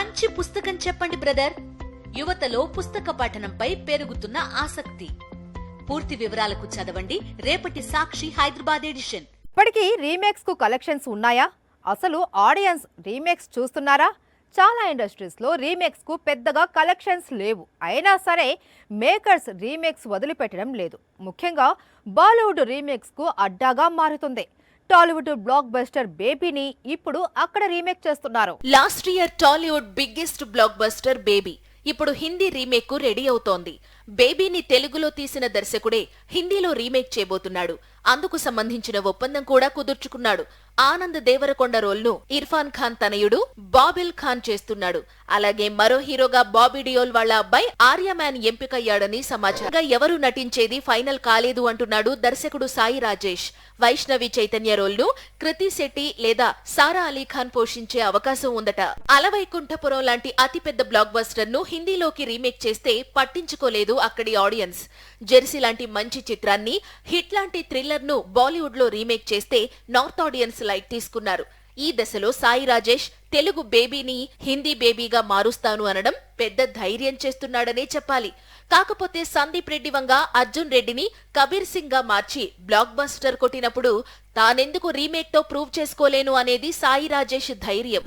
మంచి పుస్తకం చెప్పండి బ్రదర్. యువతలో పుస్తక పఠనంపై పెరుగుతున్న ఆసక్తి. పూర్తి వివరాలకు చదవండి రేపటి సాక్షి హైదరాబాద్ ఎడిషన్. ఇప్పటికీ రీమేక్స్ కు కలెక్షన్స్ ఉన్నాయా? అసలు ఆడియన్స్ రీమేక్స్ చూస్తున్నారా? చాలా ఇండస్ట్రీస్ లో రీమేక్స్ కు పెద్దగా కలెక్షన్స్ లేవు. అయినా సరే మేకర్స్ రీమేక్స్ వదిలిపెట్టడం లేదు. ముఖ్యంగా బాలీవుడ్ రీమేక్స్ కు అడ్డాగా మారుతుంది. టాలీవుడ్ బ్లాక్ బస్టర్ బేబీని ఇప్పుడు అక్కడ రీమేక్ చేస్తున్నారు. Last year Tollywood biggest block buster baby ఇప్పుడు హిందీ రీమేక్ కు రెడీ అవుతోంది. బేబీని తెలుగులో తీసిన దర్శకుడే హిందీలో రీమేక్ చేయబోతున్నాడు. అందుకు సంబంధించిన ఒప్పందం కూడా కుదుర్చుకున్నాడు. ఆనంద్ దేవరకొండ రోల్ ను ఇర్ఫాన్ ఖాన్ తనయుడు బాబిల్ ఖాన్ చేస్తున్నాడు. అలాగే మరో హీరోగా బాబీ డియోల్ వాళ్ళ అబ్బాయి ఆర్యమ్యాన్ ఎంపికయ్యాడని సమాచారం. ఎవరు నటించేది ఫైనల్ కాలేదు అంటున్నాడు దర్శకుడు సాయి రాజేష్. వైష్ణవి చైతన్య రోల్ ను కృతి శెట్టి లేదా సారా అలీ ఖాన్ పోషించే అవకాశం ఉందట. అలవైకుంఠపురం లాంటి అతిపెద్ద బ్లాక్ బస్టర్ ను హిందీలోకి రీమేక్ చేస్తే పట్టించుకోలేదు అక్కడి ఆడియన్స్. జెర్సీ లాంటి మంచి చిత్రాన్ని, హిట్ లాంటి థ్రిల్లర్ ను బాలీవుడ్ లో రీమేక్ చేస్తే నార్త్ ఆడియన్స్ లైట్ తీసుకున్నారు. ఈ దశలో సాయి రాజేష్ తెలుగు బేబీని హిందీ బేబీగా మారుస్తాను అనడం పెద్ద ధైర్యం చేస్తున్నాడనే చెప్పాలి. కాకపోతే సందీప్ రెడ్డి వంగ అర్జున్ రెడ్డిని కబీర్ సింగ్ గా మార్చి బ్లాక్ బస్టర్ కొట్టినప్పుడు తానెందుకు రీమేక్ తో ప్రూవ్ చేసుకోలేను అనేది సాయి రాజేష్ ధైర్యం.